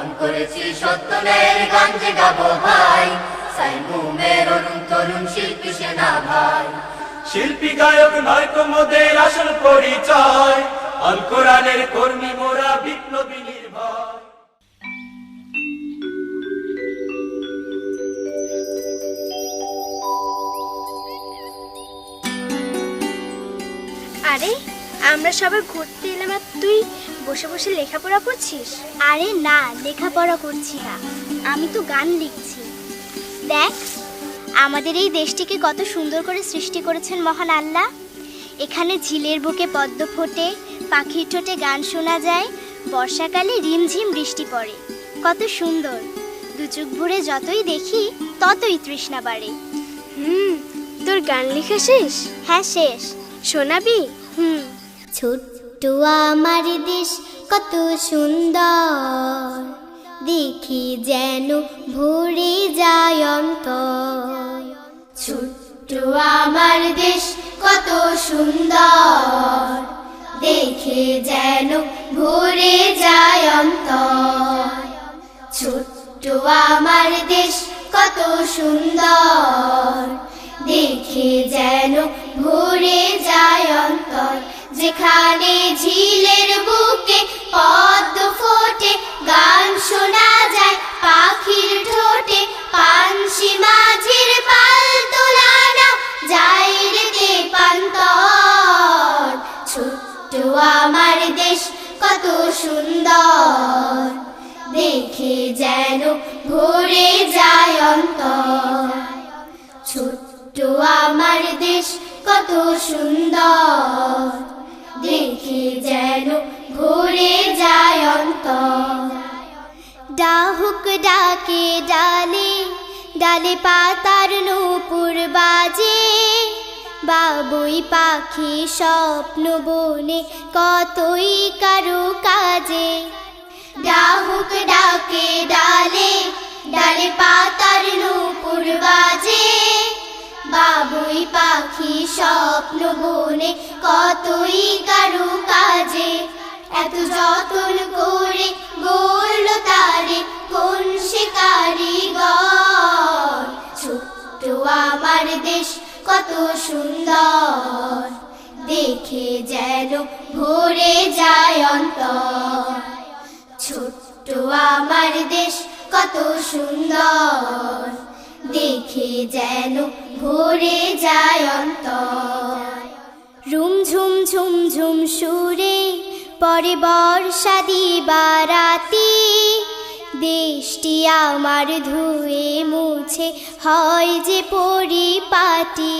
মন করেছি সত্যের গান যে গাবো ভাই, সাইমুমের অরুণ তরুণ শিল্পী সেনা ভাই। শিল্পী গায়ক নয় তো মোদের আসল পরিচয়, আল কোরআনের কর্মী মোরা বিপ্লবী নির্ভয়। আরে আমরা সবাই ঘুরতে এলাম আর তুই বসে বসে লেখাপড়া করছিস? আরে না, লেখাপড়া করছি না, আমি তো গান লিখছি। দেখ, আমাদের এই দেশটিকে কত সুন্দর করে সৃষ্টি করেছেন মহান আল্লাহ। এখানে ঝিলের বুকে পদ্ম ফোটে, পাখির ঠোঁটে গান শোনা যায়, বর্ষাকালে রিমঝিম বৃষ্টি পড়ে। কত সুন্দর! দু চোখ ভরে যতই দেখি ততই তৃষ্ণা বাড়ে। তোর গান লেখা শেষ? হ্যাঁ, শেষ। শোনাবি? ছোট্ট আমার দেশ কত সুন্দর, দেখি যেন ভরে যায় অন্তর। ছোট্ট আমার দেশ কত সুন্দর, দেখে যেন ভরে যায় অন্তর। ছোট্ট আমার দেশ কত সুন্দর, দেখে যেন ভরে যায় অন্তর। যেখানে ঝিলের বুকে পদ্ম ফোটে, গান শোনা যায় পাখির ঠোঁটে, পানসি মাঝির পাল তোলানো যায় রে পান্তর। ছোট্ট আমার দেশ কত সুন্দর, দেখে যেন ভরে যায় অন্তর। ছোট্ট আমার দেশ কত সুন্দর, দেখে যেন ভরে যায় অন্তর। ডাহুক ডাকে ডালে, ডালে পাতার নূপুর বাজে, বাবুই পাখি স্বপ্ন বনে কতই কারু কাজে। ডাহুক ডাকে ডালে, ডালে পাতার নূপুর বাজে, বাবুই পাখি স্বপ্ন বনে কতই কারু কাজে। এত যতন করে গড়ল তারে কোন সে কারিগর। ছোট্ট আমার দেশ কত সুন্দর, দেখে যেন ভরে যায় অন্তর। ছোট্ট আমার দেশ কত সুন্দর, দেখে যেন ভরে যায় অন্তর। রুমঝুম ঝুমঝুম সুরে পরে বর্ষা দিবারাতি, দেশটি আমার ধুয়ে মুছে হয় যে পরিপাটি।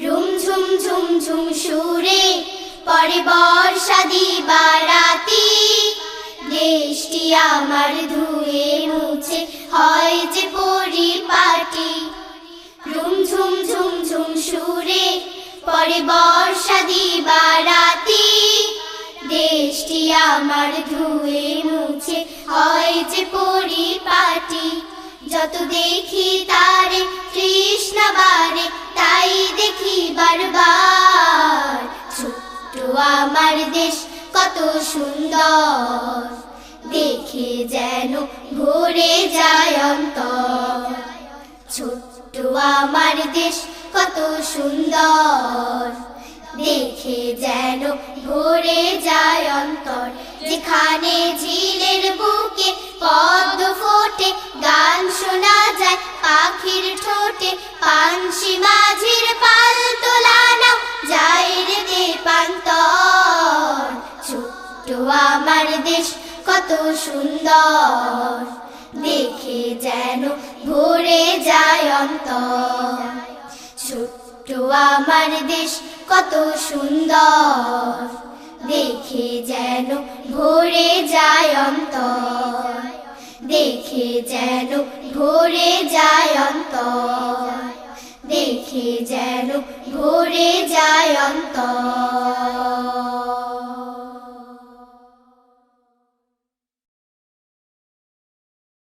রুমঝুম ঝুমঝুম সুরে পরে বর্ষা দিবারাতি, দেশটি আমার ধুয়ে মুছে হয় যে পরিপাটি। রুমঝুম ঝুমঝুম সুরে পরে বর্ষা দিবারাতি, দেশটি আমার ধুয়ে মুছে হয় যে পরিপাটি। যত দেখি তারে তৃষ্ণা বাড়ে, তাই দেখি বারবার। ছোট্ট আমার দেশ কত সুন্দর, দেখে যেন ভরে যায় অন্তর। ছোট্ট আমার দেশ কত সুন্দর, দেখে যেন ভরে যায় অন্তর। যেখানে ঝিলের বুকে পদ্ম ফোটে, গান শোনা যায় পাখির ঠোঁটে, পানসি মাঝির পাল তোলানো যায় রে পান্তর। ছোট্ট আমার দেশ কত সুন্দর, দেখে যেন ভরে যায় অন্তর। ছোট্ট আমার দেশ কত সুন্দর, দেখে যেন ভরে যায় অন্তর। দেখে যেন ভরে যায় অন্তর, দেখে যেন ভরে যায় অন্তর।